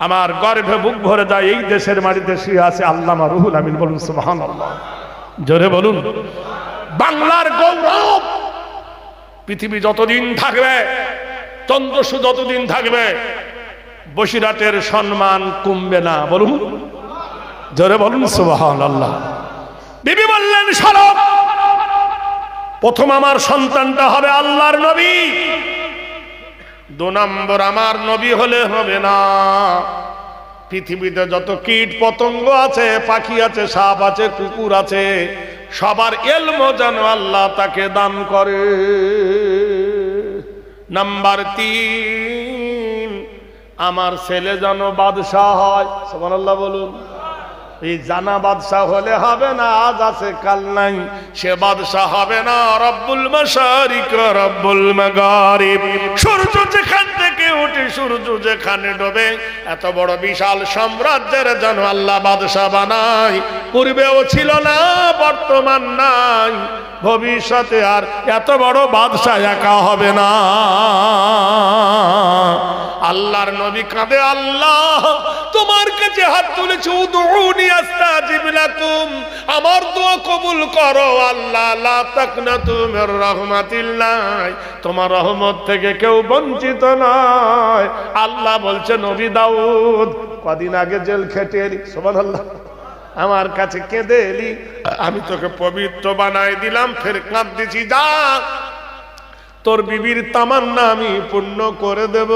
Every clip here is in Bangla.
আমার গর্ভে বুক ভরে যায় এই দেশের মাটিতে শুয়ে আছে আল্লামা রুহুল আমিন। বলুন সুবহানাল্লাহ, জোরে বলুন। বাংলার গৌরব, পৃথিবী যতদিন থাকবে, চন্দ্রসূর্য যতদিন থাকবে, বসিরহাটের সম্মান কমবে না। বলুন, জোরে বলুন সুবহানাল্লাহ। বিবি বললেন, সরব, প্রথম আমার সন্তানটা হবে আল্লাহর নবী, 2 নম্বর আমার নবী হলে হবে না। পৃথিবীতে যত কীট পতঙ্গ আছে, পাখি আছে, সাপ আছে, কুকুর আছে, সবার ইলম যেন আল্লাহ তাকে দান করে। নাম্বার 3, আমার ছেলে যেন বাদশাহ হয়। সুবহানাল্লাহ বলুন। এই জানা বাদশাহ হলে হবে না, আজ আছে কাল নাই, সে বাদশাহ হবে না। রব্বুল মাশারিক রব্বুল মাগারিব, সূর্য যেখান থেকে উঠে সূর্য যেখানে ডোবে, এত বড় বিশাল সাম্রাজ্যের যেন আল্লাহ বাদশাহ বানায়। পূর্বেও ছিল না, বর্তমান নাই, ভবিষ্যতে আর এত বড় বাদশাহ একা হবে না। আল্লাহর নবী কাঁদে, আল্লাহ তোমার কাছে হাত তুলেছি, উদউনি আস্তাজিব লাকুম, আমার দোয়া কবুল করো আল্লাহ। লা তাকনাতু মির রাহমাতিল্লাহ, তোমার রহমত থেকে কেউ বঞ্চিত নয়। আল্লাহ বলছে, নবী দাউদ কদিন আগে জেল খেটে এলি, সুবহানাল্লাহ, আমার কাছে কেঁদে এলি, আমি তোকে পবিত্র বানাই দিলাম, ফের কাঁদতেছি, যা তোর বিবির তামান্না আমি পূর্ণ করে দেব।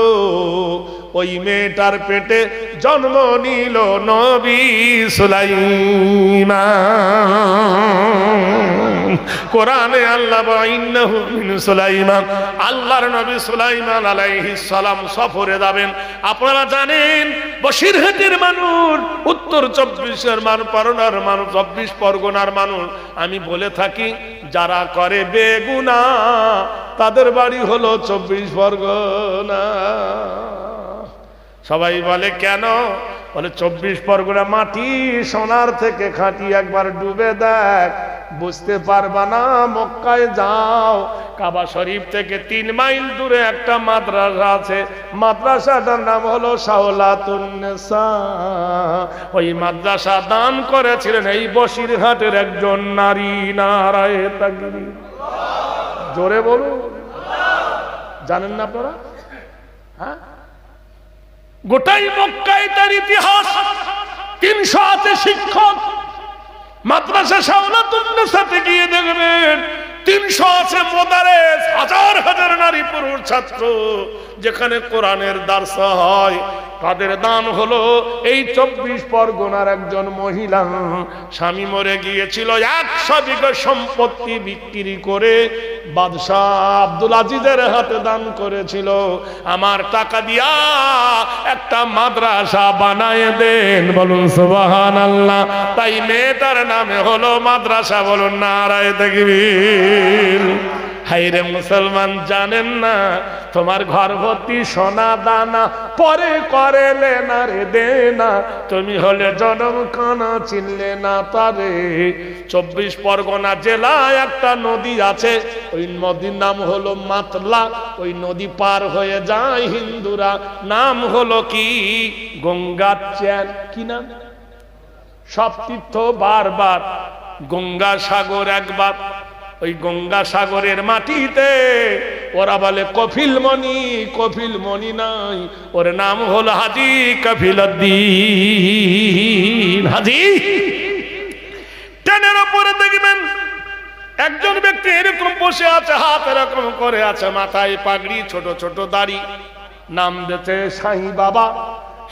ওই মেয়েটার পেটে জন্ম নিল নবী সুলাইমান। কোরআনে আল্লাহ ইন্নাহু মিন সুলাইমান, আল্লাহর নবী সুলাইমান আলাইহিস সালাম সফরে যাবেন। আপনারা জানেন বসিরহাটের মানুষ, উত্তর 24 পরগনার মানুষ, 24 পরগনার মানুষ, আমি বলে থাকি যারা করে বেগুনাহ তাদের বাড়ি হলো 24 পরগনা। সবাই বলে কেন? বলে 24 পরগনা মাটি সোনার থেকে খাঁটি, একবার ডুবে দেখ বুঝতে পারবা না। মক্কায় যাও, কাবা শরীফ থেকে 3 মাইল দূরে একটা মাদ্রাসা আছে, মাদ্রাসাটার নাম হলো শাওলাতুন নিসা। ওই মাদ্রাসা দান করেছিলেন এই বসিরহাটের একজন নারী। নারায়ে তাকবীর, জোরে বলুন। জানেন না আপনারা? হ্যাঁ, গোটাই মক্কায় তার ইতিহাস। 300 আছে শিক্ষক, মাদ্রাসা শাওলাতুন নিসাতে গিয়ে দেখবেন 300 আছে মোদারেস, হাজার হাজার নারী পুরুষ ছাত্র, যেখানে কোরআনের দার্স হয়। তাদের দান হলো এই 24 পরগনার একজন মহিলা, স্বামী মরে গিয়েছিল, 100 বিঘা সম্পত্তি বিক্রি করে বাদশাহ আব্দুল আজিজের হাতে দান করেছিল, আমার টাকা দিয়া একটা মাদ্রাসা বানায় দেন। বলুন সুবহানাল্লাহ। তাই মেয়েটার নামে হলো মাদ্রাসা। বলুন নারায়ে তাকবীর। হায়রে মুসলমান, জানেন না তোমার ঘর ভর্তি সোনা দানা, পরে করে লেনা রে দেনা, তুমি হলে জনম কানা চিনলে না তারে। 24 পরগনা জেলায় একটা নদী আছে, ওই নদীর নাম হলো মাতলা। ওই নদী পার হয়ে যায় হিন্দুরা, নাম হলো কি? গঙ্গার চ্যান। কি নাম? সব তীর্থ বারবার, গঙ্গা সাগর একবার। ওই গঙ্গা সাগরের মাটিতে ওরা বলে কফিলমণি, কফিলমণি নাই, ওর নাম হলো হাজী কফিলউদ্দিন। হাজী ট্রেনের উপরে দেখবেন একজন ব্যক্তি এরকম বসে আছে, হাত এরকম করে আছে, মাথায় পাগড়ি, ছোট ছোট দাড়ি, নাম দিয়েছে সাই বাবা।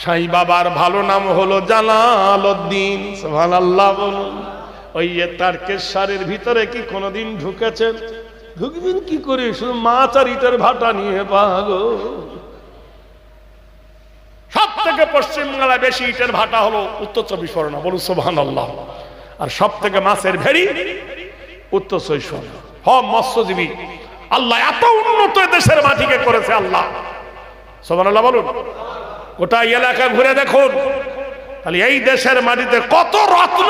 সাই বাবার ভালো নাম হলো জালালউদ্দিন। সুবহানাল্লাহ বলুন। ওই তারকেশ্বরের ভিতরে কি কোনোদিন ঢুকেছেন? ঢুকবেন কি করে? শুধু মাছ আর ইটের ভাটা নিয়ে পাগল। সব থেকে পশ্চিমবাংলায় বেশি ইটের ভাটা হলো উত্তর 24 পরগনা। বলুন সুবহানাল্লাহ। আর সব থেকে মাছের ভেড়ি উত্তর 24 পরগনা। মৎস্যজীবী আল্লাহ এত উন্নত দেশের মাটিকে করেছে আল্লাহ। সুবহানাল্লাহ বলুন। গোটা এলাকা ঘুরে দেখুন, তাহলে এই দেশের মাটিতে কত রত্ন।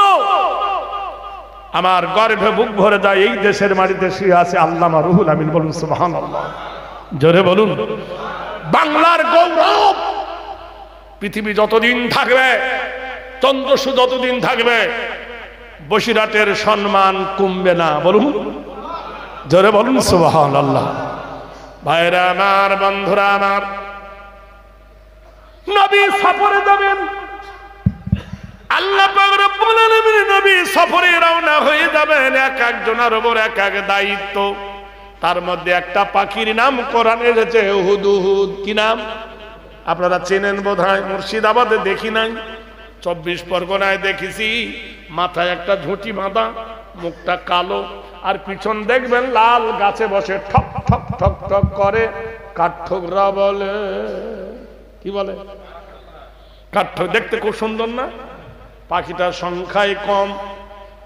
আমার গর্ভে বুক ভরে যায় এই দেশের মাটিতে শুয়ে আছে আল্লামা রুহুল আমিন। বলুন সুবহানাল্লাহ, জোরে বলুন। বাংলার গৌরব, পৃথিবী যতদিন থাকবে, চন্দ্রসূর্য যতদিন থাকবে, বসিরহাটের সম্মান কমবে না। বলুন, জোরে বলুন সুবহানাল্লাহ। ভাইরা আমার, বন্ধুরা আমার, নবী সফরে যাবেন, আল্লাহ পাক রব্বুল আলামিন নবী সফরে রওনা হয়ে যাবেন। এক একজনের উপর এক এক দায়িত্ব। তার মধ্যে একটা পাখির নাম কোরআনে এসেছে হুদহুদ। কি নাম? আপনারা চেনেন বোধহয়, মুর্শিদাবাদে দেখি নাই, 24 পরগনায় দেখেছি। মাথায় একটা ঝুঁটি বাঁধা, মুখটা কালো, আর পিছন দেখবেন লাল, গাছে বসে ঠক ঠক ঠক ঠক করে। কাঠঠোকরা বলে, কি বলে? কাঠঠোক। দেখতে খুব সুন্দর না? পাখিটার সংখ্যায় কম,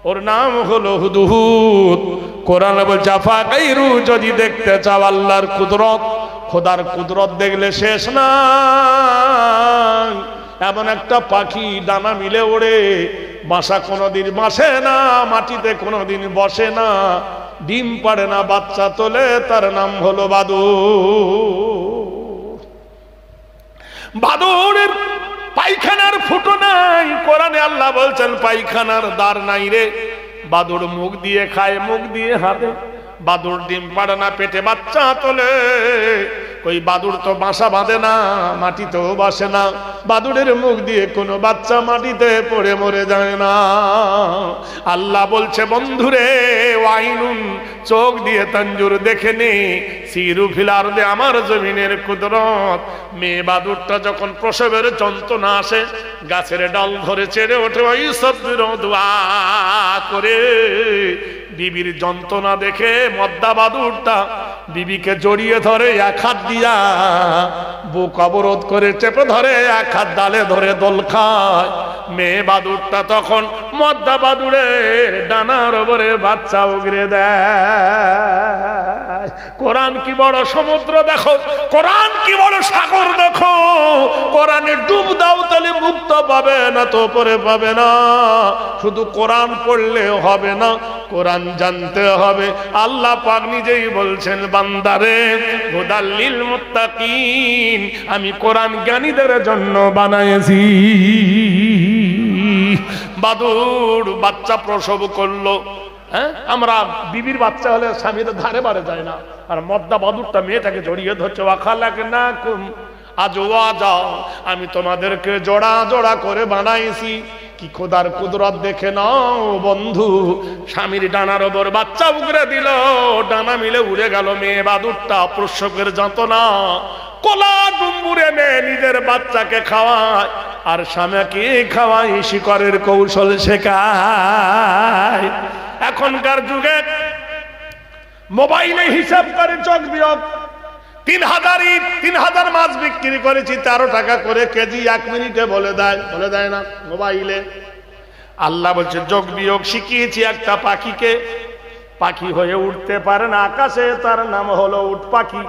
ওর নাম হলো হুদহুদ। কোরআনে বলছে আফা গায়রু, যদি দেখতে চাও আল্লাহর কুদরত, খোদার কুদরত দেখলে শেষ না। এমন একটা পাখি, ডানা মিলে ওড়ে, বাসা কোনোদিন বাসে না, মাটিতে কোনোদিন বসে না, ডিম পাড়ে না, বাচ্চা তোলে, তার নাম হলো বাদুড়। বাদুড়ের পায়খানার ফুটো নাই। কোরআনে আল্লাহ বলছেন পায়খানার দ্বার নাই রে। বাদুড় মুখ দিয়ে খায়, মুখ দিয়ে হাতে। বাদুড় ডিম পাড়ে না, পেটে বাচ্চা তোলে। ওই বাদুড় তো বাসা বাঁধে না, মাটিতেও বসে না। বাদুড়ের মুখ দিয়ে কোনো বাচ্চা মাটিতে পড়ে মরে যায় না। আল্লাহ বলছে বন্ধুরে, ওয়াইনুন, চোখ দিয়ে তঞ্জুর দেখে নে, সিরু ফিল আরদে, আমার জমিনের কুদরত। মেয়ে বাদুড়টা যখন প্রসবের যন্ত্রণা আসে, গাছের ডাল ধরে চেড়ে ওঠে, ওই সদ্র দোয়া করে। বিবির যন্ত্রণা দেখে মদ্দা বাদুড়টা বিবিকে জড়িয়ে ধরে, এক হাত দিয়া বুক অবরোধ করে চেপে ধরে, এক হাত ডালে ধরে দোল খায়। মেয়ে বাদুড়টা তখন মদ্দা বাদুড়ের ডানার ওপরে বাচ্চা উগরে দেয়। কোরআন কি বড় সমুদ্র দেখো, কোরআন কি বড় সাগর দেখো। কোরআনে ডুব দাও, তাহলে মুক্ত পাবে না তো পরে পাবে না। শুধু কোরআন পড়লে হবে না, কোরআন জানতে হবে। আল্লাহ পাক নিজেই বলছেন বান্দারে, হুদাল্লিল মুত্তাকিন, আমি কোরআন জ্ঞানীদের জন্য বানাইছি। বাদুড় বাচ্চা প্রসব করলো। হ্যাঁ, আমরা বিবির বাচ্চা হলে স্বামীর ধারে বাড়ে যায় না, আর মদ্দা বাদুড়টা মেয়েটাকে জড়িয়ে ধরছে। ওয়াখালাকনাকুম আজওয়াজা, আমি তোমাদেরকে জোড়া জোড়া করে বানাইছি। কি খোদার কুদরত দেখে নাও বন্ধু। স্বামীর ডানার ওপর বাচ্চা উগরে দিল, ডানা মিলে উড়ে গেল। মেয়ে বাদুড়টা প্রসবের যন্ত্রণা, কোলা ডুম্বুর এনে নিজের বাচ্চাকে খাওয়ায়, আর স্বামীকে খাওয়াই শিকারের কৌশল শেখায়। এখনকার যুগে মোবাইলে হিসাব করে চক বিয়োগ। 3000 মাছ বিক্রি করেছি 13 টাকা করে কেজি, 1 মিনিটে বলে দেয় না মোবাইলে। আল্লাহ বলছে যোগ বিয়োগ শিখিয়েছি একটা পাখিকে, পাখি হয়ে উঠতে পারে না আকাশে, তার নাম হলো উট পাখি।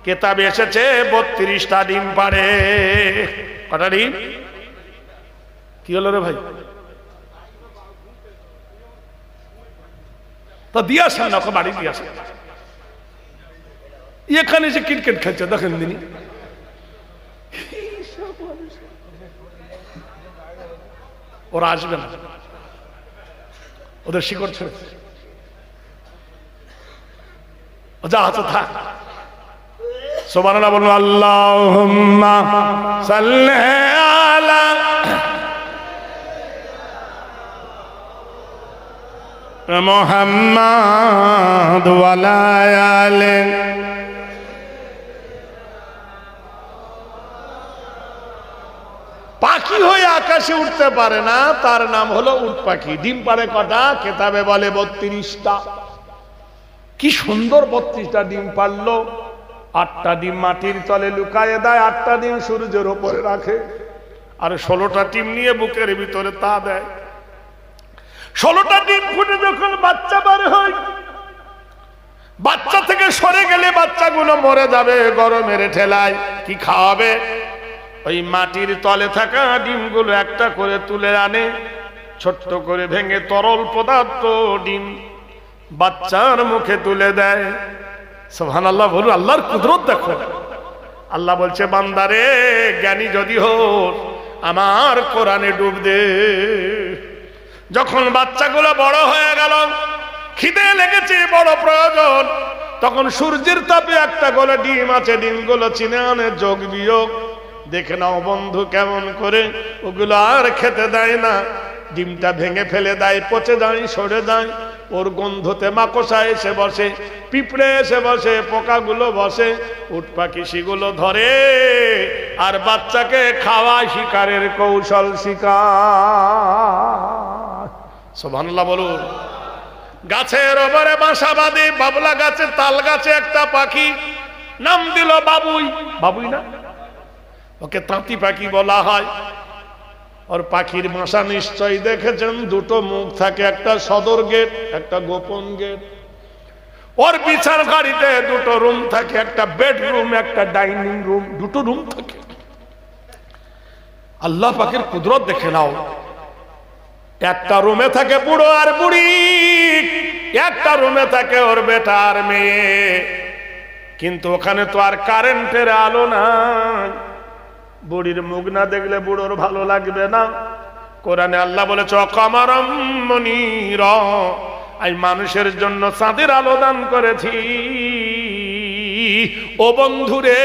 কেতাবে এসেছে 32টা ডিম পাড়ে। কটা ডিম? কি হলো রে ভাই? তো দিয়ে আসেন না, বাড়ি দিয়ে আসেন। এখানে যে ক্রিকেট খেলছে দেখেন দিনই, ওরা আসবে না, ওদের শিকড় ছেড়ে যা আছে থাক। সুবহানাল্লাহ বলুন, আল্লাহুম্মা সাল্লি আলা মুহাম্মাদ ওয়া আলা আলি। পাখি হয়ে আকাশে উঠতে পারে না, তার নাম হলো উট পাখি। ডিম পাড়ে কটা? কেতাবে বলে 32টা। কি সুন্দর 32টা ডিম পারলো। 8টা ডিম মাটির তলে লুকায়ে দেয়, 8টা ডিম সূর্যের উপরে রাখে, আর 16টা ডিম নিয়ে বুকের ভিতরে তা দেয়। 16টা ডিম ফুটে যখন বাচ্চা বার হয়, বাচ্চা থেকে সরে গেলে বাচ্চাগুলো মরে যাবে গরমের ঠেলায়। কি খাওয়াবে? ওই মাটির তলে থাকা ডিমগুলো একটা করে তুলে আনে, ছোট্ট করে ভেঙে তরল পদার্থ ডিম বাচ্চার মুখে তুলে দেয়। সুবহানাল্লাহ বলুন, আল্লাহর কুদরত দেখো। আল্লাহ বলছে বান্দারে, জ্ঞানী যদি হোস আমার কোরআনে ডুব দে। যখন বাচ্চাগুলো বড় হয়ে গেল, খিদে লেগেছে, বড় প্রয়োজন, তখন সূর্যের তাপে একটা গোলে ডিম আছে, ডিমগুলো চিনে আনে, যোগ বিয়োগ দেখে নাও বন্ধু কেমন করে, ওগুলো আর খেতে দেয় না, ডিমটা ভেঙে ফেলে দেয়, পচে যায়, সরে যায়, ওর গন্ধতে মাকড়সা এসে বসে, পিঁপড়ে এসে বসে, পোকাগুলো বসে, উট পাখি সেগুলো ধরে আর বাচ্চাকে খাওয়ায়, শিকারের কৌশল শিকার। সুবহানাল্লাহ বলুন। গাছের ওপরে বাসা বাঁধে, বাবলা গাছে, তাল গাছে একটা পাখি, নাম দিল বাবুই। বাবুই না, ওকে তাঁতি পাখি বলা হয়। ওর পাখির বাসা নিশ্চয়ই দেখেছেন, দুটো মুখ থাকে, একটা সদর গেট, একটা গোপন গেট। ওর বিছানা গাড়িতে দুটো রুম থাকে, একটা বেডরুম, একটা ডাইনিং রুম, দুটো রুম থাকে। আল্লাহ পাকের কুদরত দেখে নাও। একটা রুমে থাকে বুড়ো আর বুড়ি, একটা রুমে থাকে ওর বেটা আর মেয়ে, কিন্তু ওখানে তো আর কারেন্টের আলো নাই। বুড়ির মুখ না দেখলে বুড়োর ভালো লাগবে না। কোরআনে আল্লাহ বলেছে অকামারাম মুনীরা, আমি মানুষের জন্য চাঁদের আলো দান করেছি ও বন্ধুরে,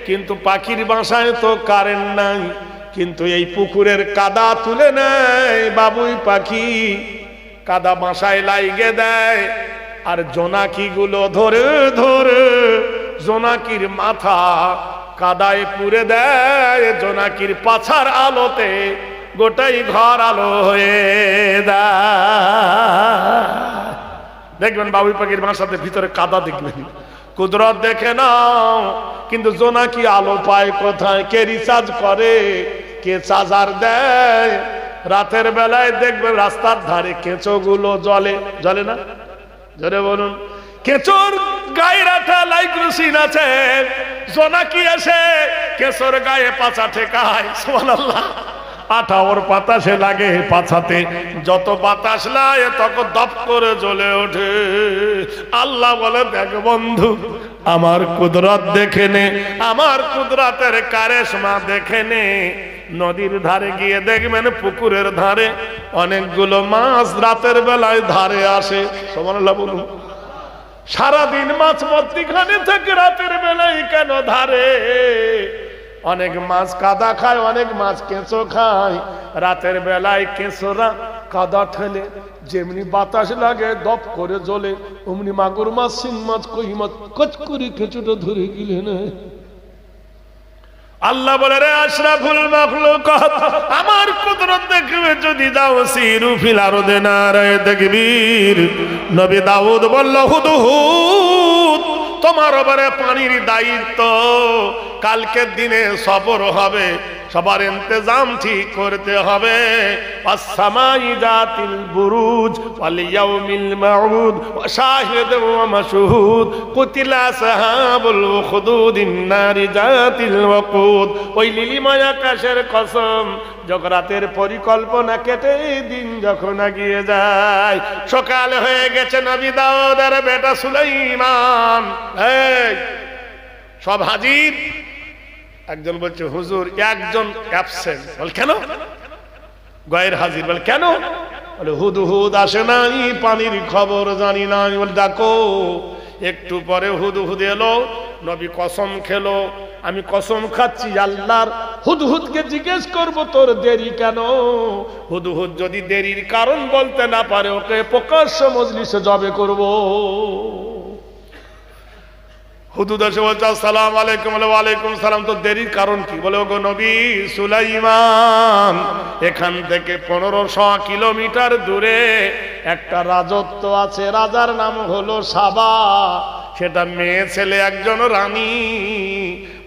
কিন্তু পাখির বাসায় তো কারেন্ট নাই, কিন্তু এই পুকুরের কাদা তুলে নেয় বাবুই পাখি, কাদা বাসায় লাইগে দেয়, আর জোনাকিগুলো ধরে ধরে জোনাকির মাথা কাদায় পুরে দেয়, জোনাকির পাছার আলোতে গোটাই ঘর আলো হয়ে দেয়। দেখবেন বাবুই পাখির বাসাতে ভিতরে কাদা দেখবেন, কুদরত দেখে নাও। কিন্তু জোনাকি আলো পায় কোথায়? কে রিচার্জ করে, কে চার্জার দেয়? রাতের বেলায় দেখবেন রাস্তার ধারে কেঁচোগুলো জ্বলে, জ্বলে না? জোরে বলুন। কেঁচোর গায়ে রাখা লাইক্রোসিন আছে, জোনাকি এসে কেঁচোর গায়ে পাছা ঠেকায়, সুবহানাল্লাহ, আঠা ওর বাতাসে লাগে পাছাতে, যত বাতাস লাগে তত দপ করে জ্বলে ওঠে। আল্লাহ বলে দেখ বন্ধু, আমার কুদরত দেখে নে, আমার কুদরতের কারিশমা দেখে নে। নদীর ধারে গিয়ে দেখবেন, পুকুরের ধারে অনেকগুলো মাছ রাতের বেলায় ধারে আসে, সুবহানাল্লাহ বলুন। সারাদিন মাছ মধ্যখানে থেকে রাতের বেলায় কেন ধারে? অনেক মাছ কাদা খায়, অনেক মাছ কেঁচো খায়। রাতের বেলায় কেঁচোরা কাদা ঠেলে যেমনি বাতাস লাগে দপ করে জ্বলে, অমনি মাগুর মাছ, শিং মাছ, কই মাছ কচকুরি কেঁচোটা ধরে গিলে নেয়। আল্লাহ বলে রে আশরাফুল মাখলুকাত, আমার কুদরত দেখবে যদি যাও সিরু ফিল আরদে নারায়ে তাকবীর। নবী দাউদ বলল হুদহুদ, তোমার উপরে পানির দায়িত্ব, কালকের দিনে সফর হবে, সবার ইন্তজাম ঠিক করতে হবে। আসসামাই জাতিল বুরুজ ওয়াল ইয়াউমিল মাউদ ওয়া শাহিদ ওয়া মাশহুদ কুতিলা আসহাবুল উখদুদিন নারি জাতিল ওয়াকুদ। ওই নীলিময় আকাশের কসম, যখন রাতের পরিকল্পনা কেটে দিন যখন এগিয়ে যায়। সকাল হয়ে গেছে, নবী দাউদের বেটা সুলাইমান এই সব হাজির। একজন বলছে হুজুর একজন অ্যাবসেন্ট। বল কেন? গয়ের হাজির। বল কেন? বলে হুদহুদ আসে নাই, পানির খবর জানি না। বল ডাকো। একটু পরে হুদহুদ এলো, নবী কসম খেলো, আমি কসম খাচ্ছি আল্লাহর, হুদহুদকে জিজ্ঞেস করব তোর দেরি কেন? হুদহুদ যদি দেরির কারণ বলতে না পারে, ওকে প্রকাশ্য মজলিসে জবে করব। হুদহুদ এসে বলছে আসসালামু আলাইকুম। বলে ওয়ালাইকুম সালাম, তো দেরির কারণ কি? বলে ওগো নবী, সুলাইমান এখান থেকে 1500 কিলোমিটার দূরে একটা রাজত্ব আছে, রাজার নাম হলো সাবা। সেটা মেয়ে ছেলে একজন রানী,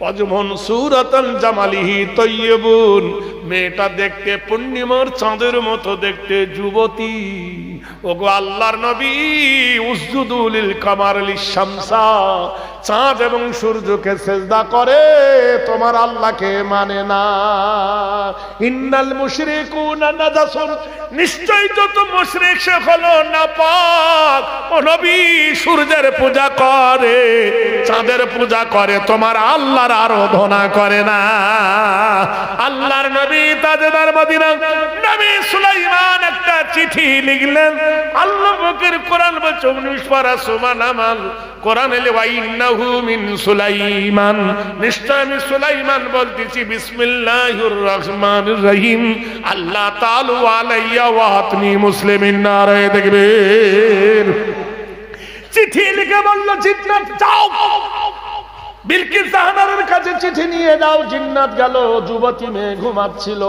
অজমন সুরাতান জামালিহি তৈয়বুন, মেয়েটা দেখতে পূর্ণিমার চাঁদের মতো দেখতে, যুবতী। ওগো আল্লাহর নবী, উসজুদু লিল কামার লিশ শামসা, চাঁদ এবং সূর্যকে সেজদা করে, তোমার আল্লাহকে মানে না। ইন্নাল মুশরিকুনা নাজাসুন, নিশ্চয় যত মুশরিক সে হলো নাপাক। ও নবী, সূর্যের পূজা করে, চাঁদের পূজা করে, তোমার আল্লাহর আরাধনা করে না। আল্লাহর নবী তাজদার মদিনা নবী সুলাইমান একটা চিঠি লিখলেন। আল্লাহ পাকের কোরআন বলছে 19 পারা সুবহানাল কোরআন এলে ওয়া ইন্নাহু মিন সুলাইমান, নিশ্চয় আমি সুলাইমান বলতেছি বিসমিল্লাহির রহমানির রহিম। আল্লাহ তাআলা আলাইয়া ওয়া আতনি মুসলিমিন, নারায়ে তাকবীর। চিঠি লিখে বলল জিন্নাত যাও, বিলকিস জাহানারের কাছে চিঠি নিয়ে যাও। জিন্নাত গেল, যুবতী মেয়ে ঘুমাচ্ছিল,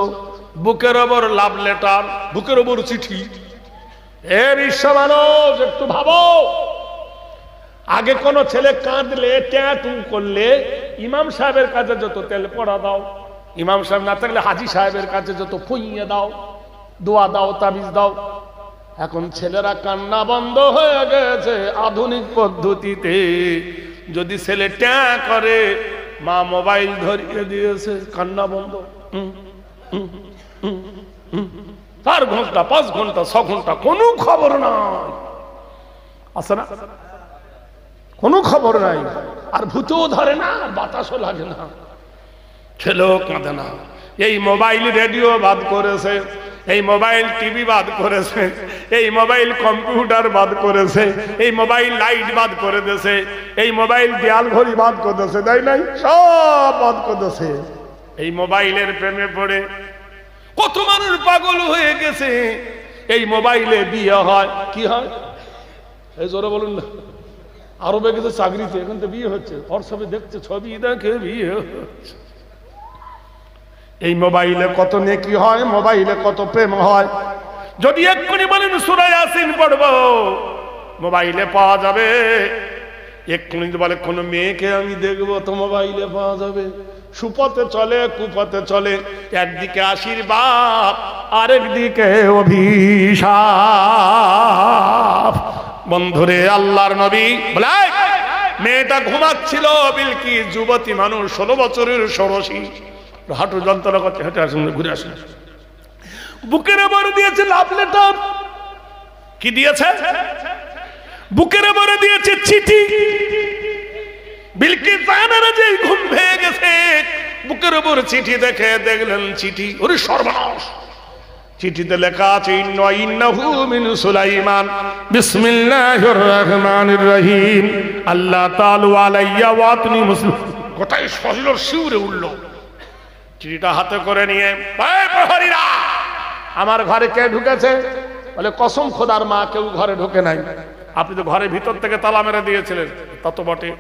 বুকের ওপর লাভ লেটার, বুকের ওপর চিঠি। এ বিশ্ব মানুষ, একটু ভাবো, আগে কোন ছেলে কাঁদলে ট্যাটু করলে ইমাম সাহেবের কাছে যত তেল পড়া দাও, ইমাম সাহেব না থাকলে হাজি সাহেবের কাছে যত ফুইয়ে দাও, দোয়া দাও, তাবিজ দাও। এখন ছেলেরা কান্না বন্ধ হয়ে গেছে আধুনিক পদ্ধতিতে। যদি ছেলে ট্যা করে, মা মোবাইল ধরিয়ে দিয়েছে, কান্না বন্ধ। 4 ঘন্টা 5 ঘন্টা 6 ঘন্টা কোনো খবর নাই, আছে না? কোনো খবর নাই। আর ভূতও ধরে না, বাতাসও লাগে না, ছেলেও কাঁদে না। এই মোবাইল রেডিও বাদ করেছে, এই মোবাইল টিভি বাদ করেছে, এই মোবাইল কম্পিউটার বাদ করেছে, এই মোবাইল লাইট বাদ করে দিয়েছে, এই মোবাইল দেয়াল ঘড়ি বাদ করে দিয়েছে, তাই নাই? সব বাদ করে দিয়েছে। এই মোবাইলের প্রেমে পড়ে কত মানুষ পাগল হয়ে গেছে। এই মোবাইলে বিয়ে হয়, কি হয়? এই জোরে বলুন না। আরবে গেছে চাকরিতে, এখন তো বিয়ে হচ্ছে, হোয়াটসঅ্যাপে দেখছে, ছবি দেখে বিয়ে হচ্ছে। এই মোবাইলে কত নেকি হয়, মোবাইলে কত প্রেম হয়। যদি এক্ষুনি বলেন সূরা ইয়াসিন পড়বো, মোবাইলে পাওয়া যাবে। এক্ষুনি বলে কোন মেয়েকে আমি দেখবো, তো মোবাইলে পাওয়া যাবে। সুপথে চলে, কুপথে চলে, একদিকে আশীর্বাদ, আরেকদিকে অভিশাপ। বন্ধুরে, আল্লাহর নবী বলে মেয়েটা ঘুমাচ্ছিল, বিলকিস যুবতী মানুষ, 16 বছরের ষোড়শী, হাঁটু যন্ত্রণা করতে, হেঁটে আসুন, ঘুরে আসুন। বুকের উপরে দিয়েছে লাভ লেটার। কি দিয়েছে? বুকের উপরে দিয়েছে চিঠি। বিলকিস জাহানারা যে ঘুম ভেঙে গেছে, বুকের উপর চিঠি দেখে দেখলেন চিঠি, ওরে সর্বনাশ! চিঠিতে লেখা আছে ইন্নাহু মিন সুলাইমান বিসমিল্লাহির রহমানির রহিম আল্লাহ তাআলা আলাইয়া ওয়া আতনি মুসলিম। গোটাই শরীর শিউরে উঠল। চিঠিটা হাতে করে নিয়ে, এই প্রহরীরা, আমার ঘরে কে ঢুকেছে? বলে কসম খোদার মা, কেউ ঘরে ঢোকে নাই। আপনি তো ঘরের ভিতর থেকে তালা মেরে দিয়েছিলেন। তত বটে।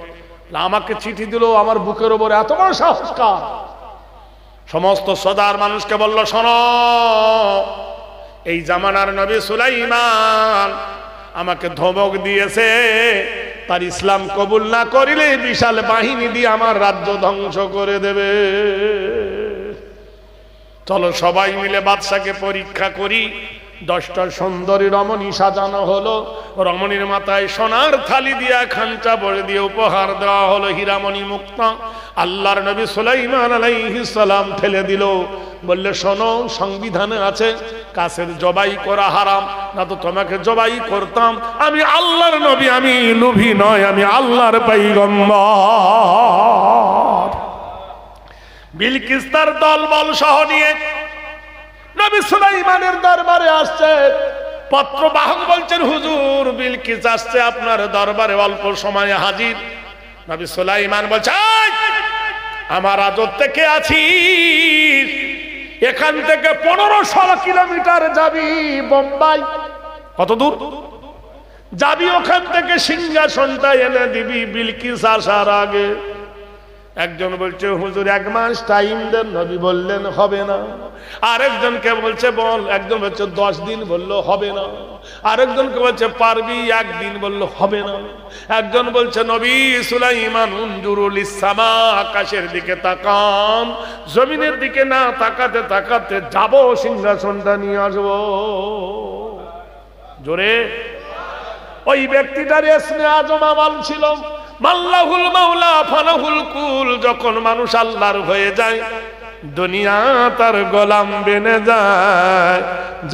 আমাকে চিঠি দিল, আমার বুকের ওপরে এত বড় সাহস কার? সমস্ত সদার মানুষকে বলল, শোনো, এই জামানার নবী সুলাইমান আমাকে ধমক দিয়েছে, তার ইসলাম কবুল না করিলে বিশাল বাহিনী দিয়ে আমার রাজ্য ধ্বংস করে দেবে। চলো সবাই মিলে বাদশাকে পরীক্ষা করি। 10টা সুন্দরী রমণী সাজানো হলো। রমণীর মাথায় সোনার থালি দিয়া খাঞ্চা ভরে দিয়ে উপহার দেওয়া হলো, হীরামণি মুক্তা। আল্লাহর নবী সুলাইমান আলাইহিস সালাম ঠেলে দিল, বললে শোনো, সংবিধানে আছে কাছের জবাই করা হারাম, না তো তোমাকে জবাই করতাম। আমি আল্লাহর নবী, আমি লোভী নয়, আমি আল্লাহর পয়গম্বর। বিলকিস তার দলবল সহ নিয়ে নবী সুলাইমানের দরবারে আসছে। পত্র বাহক বলছেন, হুজুর বিলকিস আসছে আপনার দরবারে, অল্প সময়ে হাজির। নবী সুলাইমান বলছে, আমার রাজত্বে কে আছিস? এখান থেকে 1500 কিলোমিটার যাবি বোম্বাই। কত দূর যাবি? ওখান থেকে সিংহাসনটা এনে দিবি বিলকিস আসার আগে। একজন বলছে, হুজুর 1 মাস টাইম দেন। নবী বললেন হবে না। আরেকজনকে বলছে বল, একজন বলছে 10 দিন, বললো হবে না। আরেকজনকে বলছে পারবি 1 দিন, বললো হবে না। একজন বলছে, নবী সুলাইমান উনজুরুল ইসসামা, আকাশের দিকে তাকান। জমিনের দিকে না তাকাতে তাকাতে যাবো, সিংহাসনটা নিয়ে আসবো। জোরে। ওই ব্যক্তিটার ইসমে আজম আমল ছিল মাল্লাহুল মাওলা ফালাহুল কুল। যখন মানুষ আল্লাহর হয়ে যায়, দুনিয়া তার গোলাম বেনে যায়।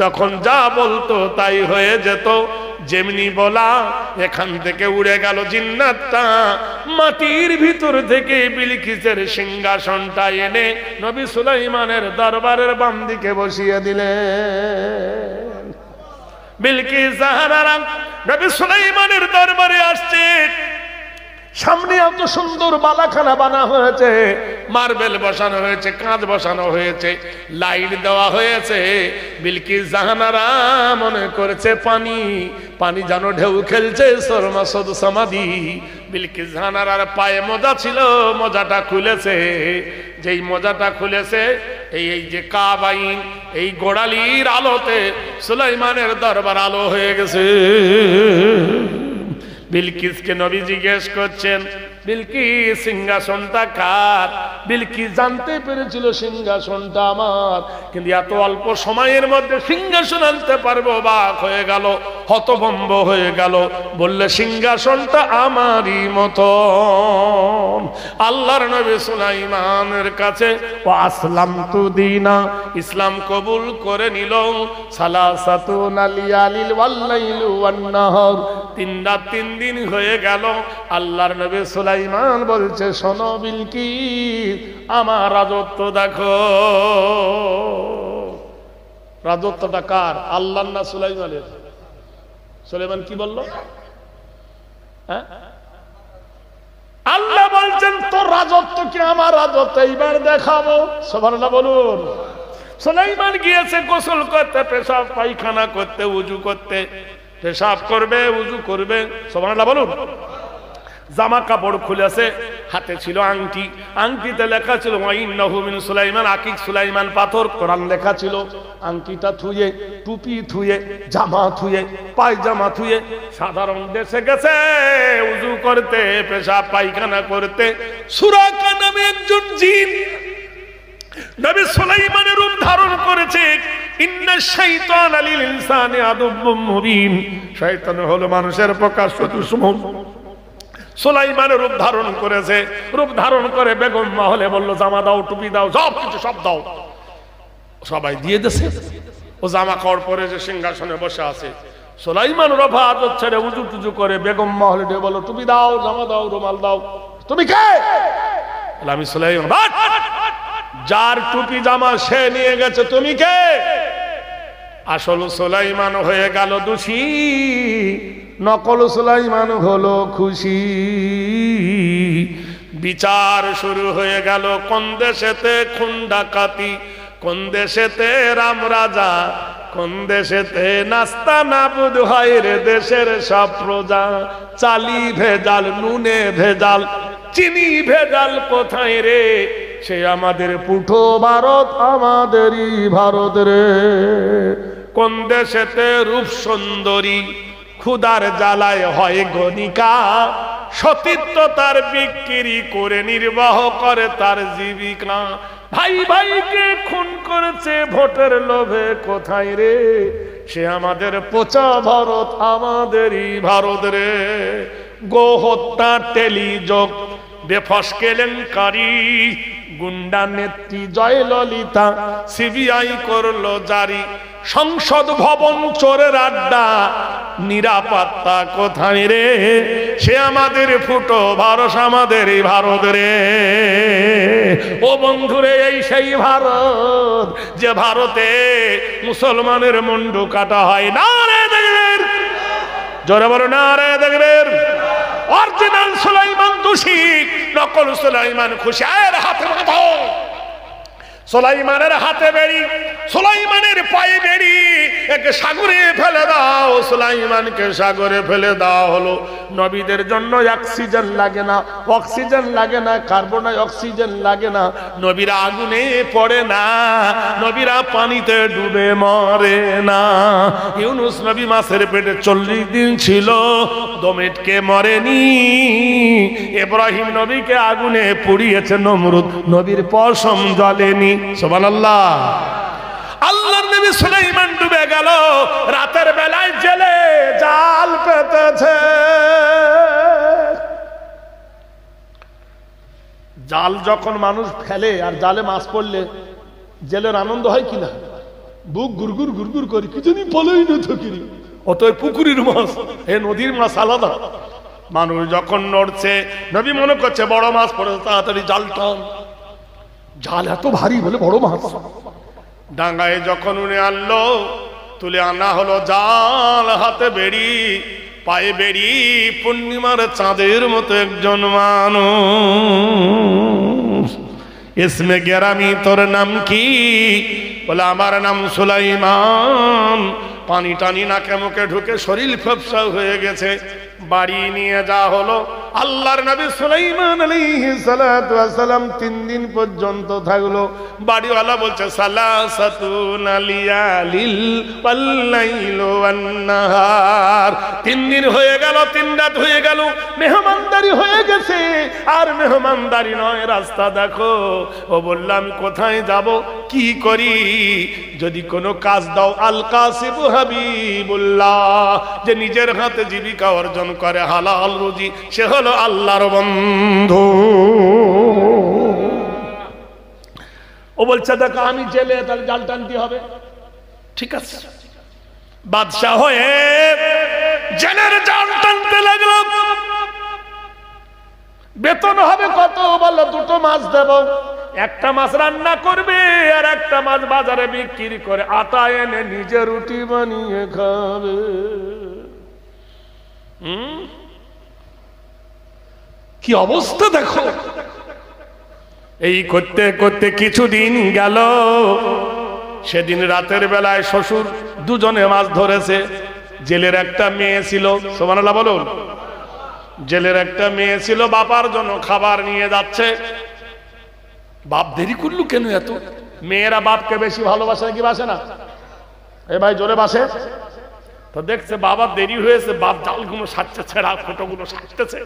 যখন যা বলতো তাই হয়ে যেত, যেমনি বলা এখান থেকে উড়ে গেল জিন্নাতটা, মাটির ভিতর থেকে বিলকিসের সিংহাসনটা এনে নবী সুলাইমানের দরবারের বাম দিকে বসিয়ে দিলেন। বিলকিস জাহানারা নবী সুলাইমানের দরবারে আসছে, সামনে এত সুন্দর বালাখানা বানা হয়েছে, মার্বেল বসানো হয়েছে, কাঁচ বসানো হয়েছে, লাইট দেওয়া হয়েছে। বিলকিস জাহানারা মনে করেছে পানি পানি যেন ঢেউ খেলছে, সরমাসদ সমাধি। বিলকিস জাহানারার পায়ে মোজা ছিল, মোজাটা খুলেছে। যেই মোজাটা খুলেছে, এই যে কাবাইন, এই গোড়ালির আলোতে সুলাইমানের দরবার আলো হয়ে গেছে। বিলকিসকে নবী জিজ্ঞেস করছেন, বিলকিস সিংহাসনটা কার? বিলকিস জানতে পেরেছিল সিংহাসনটা আমার, কিন্তু এত অল্প সময়ের মধ্যে সিংহাসন আনতে পারবো, বাক হয়ে গেল, হতভম্ব হয়ে গেল। বললে সিংহাসনটা আমারই মতো। আল্লাহর নবী সুলাইমানের কাছে আসলামতু দীনা, ইসলাম কবুল করে নিল। সালাসাতুন আলিয়ালিল ওয়াল্লাইলু ওয়ান্নাহার, 3 রাত 3 দিন হয়ে গেল। আল্লাহর নবী সুলাইমান বলছে, শোনো বিলকিস, আমার রাজত্ব দেখো। রাজত্বটা কার? আল্লাহর না সুলাইমানের? সুলাইমান কি বলল? হ্যাঁ, আল্লাহ বলছেন তোর রাজত্ব কি আমার রাজত্ব, এইবার দেখাবো। সুবহানাল্লাহ বলুন। সুলাইমান গিয়েছে গোসল করতে, পেশাব পায়খানা করতে, উজু করতে। পেশাব করবে, উজু করবে, সুবহানাল্লাহ বলুন। জামা কাপড় খুলেছে, হাতে ছিল আংটি, আংটিতে লেখা ছিল ওয়াইন্নাহু মিন সুলাইমান, আকিক সুলাইমান পাথর, কোরআন লেখা ছিল। আংটিটা থুয়ে, টুপি থুয়ে, জামা থুয়ে, পায়জামা থুয়ে সাধারণ দেশে গেছে উজু করতে, পেশাব পায়খানা করতে। সুরাকা নামে একজন জিন নবী সুলাইমানের রূপ ধারণ করেছে। ইন্না শাইতানা লিল ইনসানি আদুব্বুম মুবিন, শয়তান হলো মানুষের প্রকাশ্য দুশমন। সুলাইমানের রূপ ধারণ করেছে, রূপ ধারণ করে বেগম মহলে বলল, জামা দাও, টুপি দাও, সব কিছু সব দাও। সবাই দিয়ে দিয়েছে। ও জামা কাপড় পরে যে সিংহাসনে বসে আছে, সুলাইমান রফাত ছেড়ে উজু টুজু করে বেগম মহলে দিয়ে বলল, টুপি দাও, জামা দাও, রুমাল দাও। তুমি কে? আমি সুলাইমান। যার টুপি জামা সে নিয়ে গেছে, তুমি কে? আসল সুলাইমান হয়ে গেল দোষী, নকল সুলাইমান হলো খুশি। বিচার শুরু হয়ে গেল। কোন দেশেতে খুন ডাকাতি, কোন দেশেতে রাম রাজা, কোন দেশেতে নাস্তা নাবুদ হয় রে দেশের সব প্রজা। চালি ভেজাল, নুনে ভেজাল, চিনি ভেজাল কোথায় রে? সে আমাদের পুঠো ভারত, আমাদেরই ভারত রে। কোন দেশেতে রূপ সুন্দরী, ক্ষুধার জ্বালায় হয় গণিকা, সতীত্ব তার বিক্রি করে নির্বাহ করে তার জীবিকা। ভাই ভাইকে খুন করেছে ভোটের লোভে কোথায় রে? সে আমাদের পচা ভারত, আমাদেরই ভারত রে। গো হত্যা, টেলিযোগ, বেফাস কেলেঙ্কারি, গুন্ডা নেত্রী জয়ললিতা সিবিআই করলো জারি। সংসদ ভবন চোরের আড্ডা, নিরাপত্তা কোথায় রে? সে আমাদের ফুটো ভারত, আমাদের এই ভারত রে। ও বন্ধুরে, এই সেই ভারত যে ভারতে মুসলমানের মুন্ডু কাটা হয় না রে দেখবেন। জোরে বলো না রে দেখবেন। অরিজিনাল সুলাইমান দোষী, নকল সুলাইমান খুশি। আর হাতে বাঁধো, সুলাইমানের হাতে বেড়ি, সুলাইমানের পায়ে বেড়ি, একে সাগরে ফেলে দাও। সুলাইমানকে সাগরে ফেলে দেওয়া হলো। নবীদের জন্য অক্সিজেন লাগে না, অক্সিজেন লাগে না, কার্বন ডাই অক্সিজেন লাগে না। নবীরা আগুনে পড়ে না, নবীরা পানিতে ডুবে মরে না। ইউনুস নবী মাছের পেটে 40 দিন ছিল, দমেটকে মরেনি। ইব্রাহিম নবীকে আগুনে পুড়িয়েছে নমরুদ, নবীর পশম জ্বলেনি। সুবহানাল্লাহ। আল্লাহর নবী সুলাইমান ডুবে গেল, রাতের বেলায় জেলে জাল পেতেছে। জাল যখন মানুষ ফেলে আর জালে মাছ পড়লে জেলের আনন্দ হয় কিনা? বুক গুরগুর গুরগুর করে কি জানি পলেই না থাকিনি। অতএব পুকুরের মাছ এ নদীর মাছ আলাদা। মানুষ যখন নড়ছে, নবী মনে করছে বড় মাছ পড়েছে, তাড়াতাড়ি জাল টান। জাল এত ভারী বলে বড় মাছ। ডাঙ্গায় যখন উনি আনলো, তুলে আনা হলো জাল, হাতে বেড়ি, পায়ে বেড়ি, পূর্ণিমার চাঁদের মতো একজন মানুষ। ইসমে গেরামি তোর নাম কি? বলে আমার নাম সুলাইমান। পানি টানি নাকে মুখে ঢুকে শরীর ফেফসা হয়ে গেছে। বাড়ি নিয়ে যা হলো। আল্লাহর নবী সুলাইমান আলাইহিস সালাতু ওয়াস সালাম 3 দিন পর্যন্ত থাকলো। বাড়িওয়ালা বলছে সালাসাতুন লিয়ালিল ওয়াল লাইলু ওয়ান নাহার। 3 দিন হয়ে গেল, 3 রাত হয়ে গেল, মেহমানদারি হয়ে গেছে। আর মেহমানদারি নয়, রাস্তা দেখো। ও বললাম কোথায় যাব, কি করি? যদি কোনো কাজ দাও। আল কাসিব হাবিবুল্লাহ, যে নিজের হাতে জীবিকা অর্জন করে হালাল রুজি, সে হলো আল্লাহর বন্ধু। ও বলছে দেখো আমি জেলে, তাহলে জাল টানতে হবে। ঠিক আছে, বাদশা হয়ে জেলের জাল টানতে লাগলো। বেতন হবে কত? বললো 2টো মাছ দেব। একটা মাছ রান্না করবে আর একটা মাছ বাজারে বিক্রি করে আটা এনে নিজে রুটি বানিয়ে খাবে। কি অবস্থা দেখো। এই করতে করতে কিছুদিন গেল। সেদিন রাতের বেলায় শ্বশুর দুজনে মাছ ধরেছে। জেলের একটা মেয়ে ছিল, সুবহানাল্লাহ বলুন। জেলের একটা মেয়ে ছিল, বাবার জন্য খাবার নিয়ে যাচ্ছে। বাপ দেরি করলো কেন এত? মেয়েরা বাপকে বেশি ভালোবাসে কি বাসে না? এ ভাই জোরে বাসে তো। দেখছে বাবা দেরি হয়েছে, বাপ জালগুলো সাজছে, ছেঁড়া ফোটোগুলো সাজতেছে,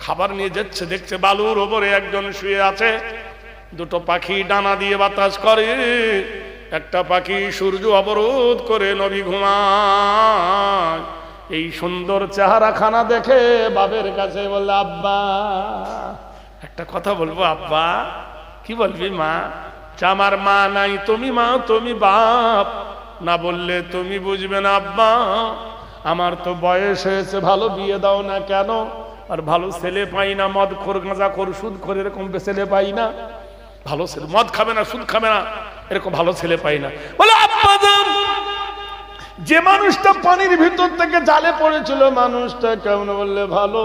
খাবার নিয়ে যাচ্ছে। দেখছে বালুর ওপরে একজন শুয়ে আছে। 2টো পাখি ডানা দিয়ে বাতাস করে। একটা পাখি সূর্য অবরোধ করে নবী ঘুমায়। এই সুন্দর চেহারা খানা দেখে বাপের কাছে বললে আব্বা একটা কথা বলবো। আব্বা কি বলবি? মা, আমার মা নাই, তুমি মা, তুমি বাপ, না বললে তুমি বুঝবে না। আব্বা আমার তো বয়স হয়েছে, ভালো বিয়ে দাও না কেন? আর ভালো ছেলে পাই না, মদ খোর, গাঁজা খোর, সুদ খোর, এরকম ছেলে পাই না। ভালো ছেলে, মদ খাবে না, সুদ খাবে না, এরকম ভালো ছেলে পাই না। বলে আব্বা জান, যে মানুষটা পানির ভিতর থেকে জালে পড়েছিল মানুষটা কেমন? বললে ভালো।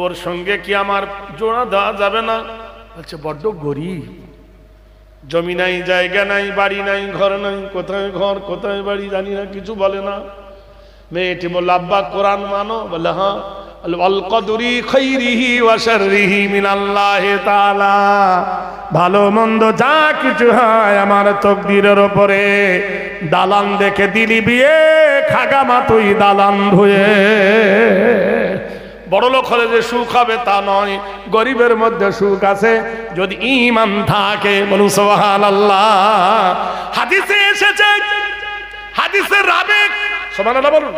ওর সঙ্গে কি আমার জোড়া দেওয়া যাবে না? বলছে বড্ড গরিব, জমি নাই, জায়গা নাই, বাড়ি নাই, ঘর নাই, কোথায় ঘর কোথায় বাড়ি জানি না, কিছু বলে না। মেয়েটি বলল আব্বা কোরআন মানো? বলে হ্যাঁ। ভালো মন্দ যা কিছু হয় আমার তকদিরের ওপরে। দালান দেখে দিলি বিয়ে, খাগামা তুই দালান ধুয়ে। বড় লোক হলে যে সুখ হবে তা নয়, গরিবের মধ্যে সুখ আছে যদি ঈমান থাকে। বলুন সুবহানাল্লাহ। হাদিসে এসেছে, হাদিসের রাবে, সুবহানাল্লাহ বলুন।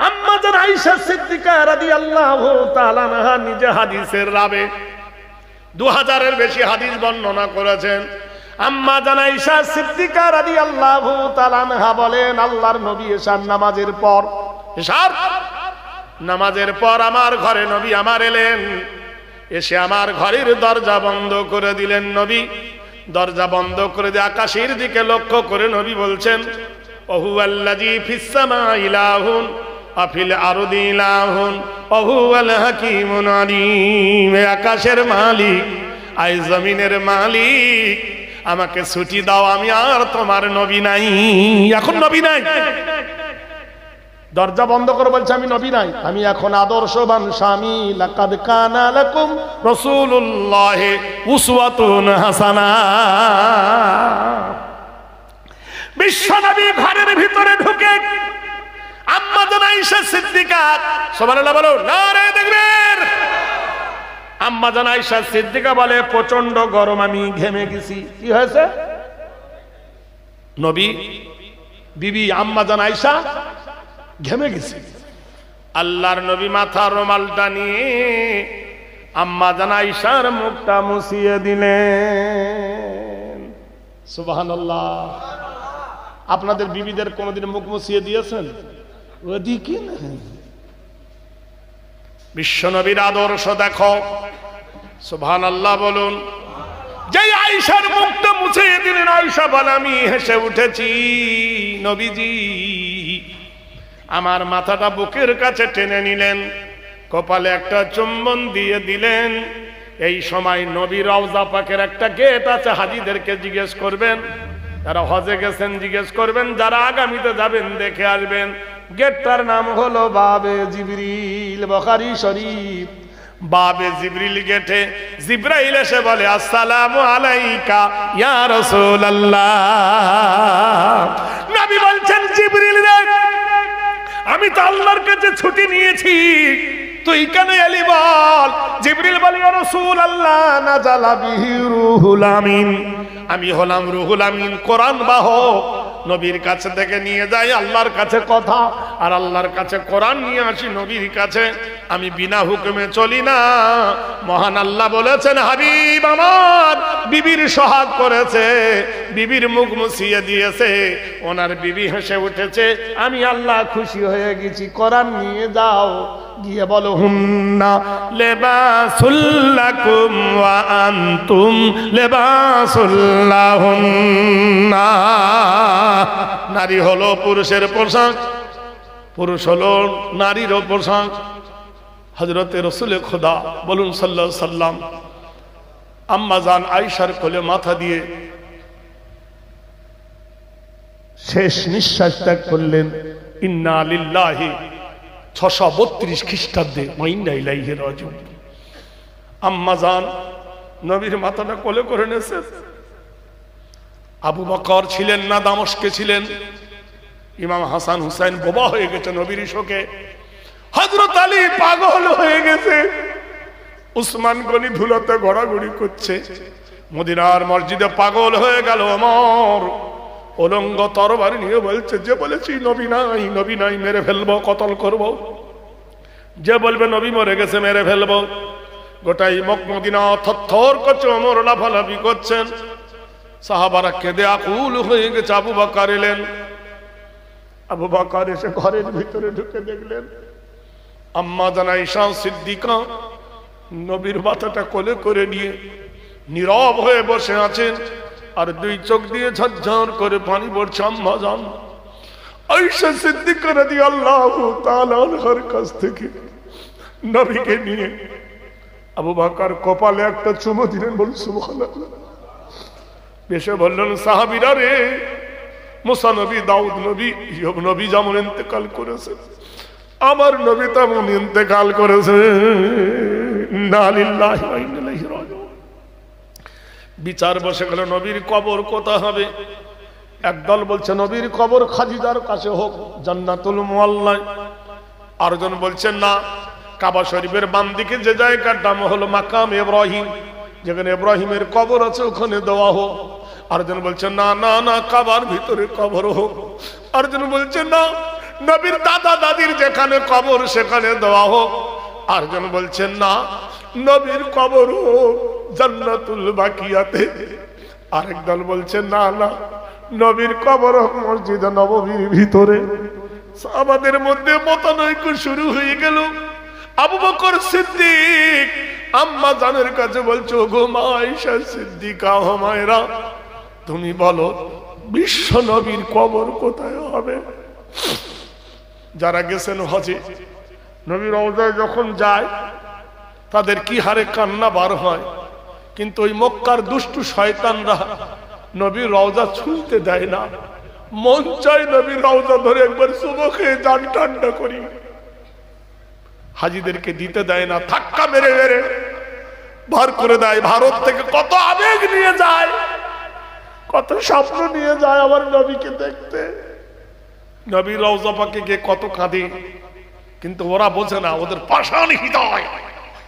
আম্মা জান আয়েশা সিদ্দিকা রাদিয়াল্লাহু তাআলা আনহা নিজে হাদিসের রাবে 2000-এর বেশি হাদিস বর্ণনা করেছেন। আম্মা জান আয়েশা সিদ্দিকা রাদিয়াল্লাহু তাআলা আনহা বলেন, আল্লাহর নবী এশার নামাজের পর, এশার নামাজের পর আমার ঘরে নবী আমার এলেন। এসে আমার ঘরের দরজা বন্ধ করে দিলেন। নবী দরজা বন্ধ করে দিয়ে আকাশের দিকে লক্ষ্য করে নবী বলছেন, ওহুয়াল্লাযী ফিস সামাই ইলাহুন আফিল আরদি ইলাহুন ওহুয়াল হাকীমুল আলীম। আকাশের মালিক, আই জমিনের মালিক, আমাকে ছুটি দাও, আমি আর তোমার নবী নাই। এখন নবী নাই, দরজা বন্ধ করে বলছে আমি নবী নাই, আমি এখন আদর্শবান স্বামী। লাকাদ কানা লাকুম রাসূলুল্লাহি উসওয়াতুন হাসানা। বিশ্বনবী ঘরের ভিতরে ঢুকে আম্মা জান আয়েশা সিদ্দিকা, সুবহানাল্লাহ বলো, নারে তাকবীর। আম্মা জান আয়েশা সিদ্দিকা বলে প্রচন্ড গরম, আমি ঘেমে গেছি। কি হয়েছে? নবী বিবি আম্মা জান আয়েশা ঘেমে গেছে। আল্লাহর নবী মাথার রুমালটা নিয়ে আম্মা জান আয়েশার মুখটা মুছিয়ে দিলেন। সুবহানাল্লাহ। আপনাদের বিবিদের কোনদিন মুখ মুছিয়ে দিয়েছেন? ওদিকে না, বিশ্বনবীর আদর্শ দেখো। সুবহানাল্লাহ বলুন। যে আয়েশার মুখটা মুছিয়ে দিলেন, আয়েশা বলে আমি হেসে উঠেছি। নবীজি আমার মাথাটা বুকের কাছে টেনে নিলেন, কপালে একটা চুম্বন দিয়ে দিলেন। এই সময় নবী রওজা পাকের একটা গেট আছে, হাজীদেরকে জিজ্ঞেস করবেন, যারা হজে গেছেন জিজ্ঞেস করবেন, যারা আগামীতে যাবেন দেখে আসবেন। গেটটার নাম হলো বাবে জিবরিল, বুখারী শরীফ। বাবে জিবরিল গেটে জিবরাইল এসে বলে আসসালামু আলাইকা ইয়া রাসূলুল্লাহ। নবী বলছেন জিবরিল রে, আমি তো আল্লাহর কাছে ছুটি নিয়েছি, তুই কেন এলি বল? জিবরিল বলে ইয়া রাসূলুল্লাহ নাযালা বিহি রূহুল আমিন, আমি হলাম রূহুল আমিন, কোরআন বাহক। নবীর কাছে থেকে নিয়ে যাই আল্লাহর কাছে কথা, আর আল্লাহর কাছে কোরআন নিয়ে আসি নবীর কাছে। আমি বিনা হুকুমে চলি না। মহান আল্লাহ বলেছেন হাবিব আমার বিবির সোহাগ করেছে, বিবির মুখ মুছিয়ে দিয়েছে, ওনার বিবি হেসে উঠেছে, আমি আল্লাহ খুশি হয়ে গেছি। কোরআন নিয়ে যাও, গিয়ে বলো হুন্না লিবাসুল লাকুম ওয়া আনতুম লিবাসুল লাহুন্না। নারী হলো পুরুষের পোশাক, পুরুষ হলো নারীর পোশাক। হযরতে রাসূল খোদা বলুন সাল্লাল্লাহু আলাইহি সাল্লাম আম্মা জান আয়েশার কোলে মাথা দিয়ে শেষ নিঃশ্বাস ত্যাগ করলেন। ইন্না লিল্লাহি 632 খ্রিস্টাব্দে ওয়া ইন্না ইলাইহি রাজিউন। আম্মা জান নবীর মাথাটা কোলে করে নিয়েছেন। আবু বকর ছিলেন না, দামেস্কে ছিলেন। ইমাম হাসান হুসাইন বোবা হয়ে গেছে নবীর শোকে। হযরত আলী পাগল হয়ে গেছে। উসমান গনি ধুলাতে ঘোরাঘুরি করছে। মদিনার মসজিদে পাগল হয়ে গেল ওমর। উলঙ্গ তরবারি নিয়ে বলছে, যে বলেছি নবী নাই, নবী নাই, মেরে ফেলবো, কতল করব। যে বলবে নবী মরে গেছে মেরে ফেলবো। গোটাই মদিনা থরথর করছে, ওমর লাফালাফি করছেন। সাহাবারা কেঁদে আকুল হয়ে গেছে। আবু বকর এলেন। আবু বকর এসে ঘরের ভিতরে ঢুকে দেখলেন আম্মা জান আয়েশা সিদ্দিকা নবীর মাথাটা কোলে করে নিয়ে নীরব হয়ে বসে আছেন, আর দুই চোখ দিয়ে ঝরঝর করে পানি পড়ছে। আম্মা জান আয়েশা সিদ্দিকা রাদিয়াল্লাহু তাআলা আনহার কাছ থেকে নবীকে নিয়ে আবু বকর কপালে একটা চুমু দিলেন। বল সুবহানাল্লাহ। বেশে বললেন সাহাবীরা রে, মুসা নবী, দাউদ নবী, ইয়ুব নবী যেমন ইন্তেকাল করেছে, আমার নবী তেমন ইন্তেকাল করেছে। ইন্না লিল্লাহি ওয়া ইন্না ইলাইহি রাজিউন। বিচার বসে গেল, নবীর কবর কোথায় হবে? একদল বলছে নবীর কবর খাদিজার কাছে হোক, জান্নাতুল মুআল্লায়। আরেকজন বলছেন না, কাবা শরীফের বাম দিকে যে জায়গার নাম হলো মাকাম ইব্রাহিম, যেখানে ইব্রাহিমের কবর আছে, ওখানে দেওয়া হোক। আরেকজন বলছেন না না না, কাবার ভিতরে কবর হোক। আরেকজন বলছেন না, নবীর দাদা দাদির যেখানে কবর সেখানে দেওয়া হোক। আরেকজন বলছেন না, নবীর কবর হোক জান্নাতুল বাকিয়াতে। আরেক দল বলছেন না না, নবীর কবর হোক মসজিদে নববীর ভিতরে। আমাদের মধ্যে মতানৈক্য শুরু হয়ে গেল। আবু বকর সিদ্দিক আম্মা জানের কাছে বলছো, গো মা আয়েশা সিদ্দিকা হুমায়রা, তুমি বলো বিশ্ব নবীর কবর কোথায় হবে? যারা গেছেন হজে, নবীর রওজায় যখন যায় তাদের কি হারে কান্না বার হয়, কিন্তু ওই মক্কার দুষ্টু শয়তানরা নবীর রওজা ছুঁতে দেয় না। মন চায় নবীর রওজা ধরে একবার চুমো খেয়ে জান ঠান্ডা করি। হাজীদেরকে দিতে দেয় না, ধাক্কা মেরে মেরে বার করে দেয়। ভারত থেকে কত আবেগ নিয়ে যায়, কত স্বপ্ন নিয়ে যায় আমার নবীকে দেখতে। নবীর রওজা পাকে গিয়ে কত কাঁদে, কিন্তু ওরা বোঝে না, ওদের পাষাণ হৃদয়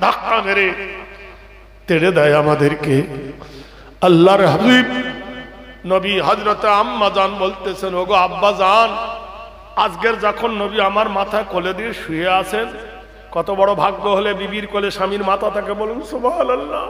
ধাক্কা মেরে তেড়ে দেয় আমাদেরকে। আল্লাহর হাবিব নবী হযরতে আম্মা জান বলতেছেন, ওগো আব্বা জান, আজকের যখন নবী আমার মাথা কোলে দিয়ে শুয়ে আছেন, কত বড় ভাগ্য হলে বিবির কোলে স্বামীর মাথা থাকে, বলুন সুবহানাল্লাহ।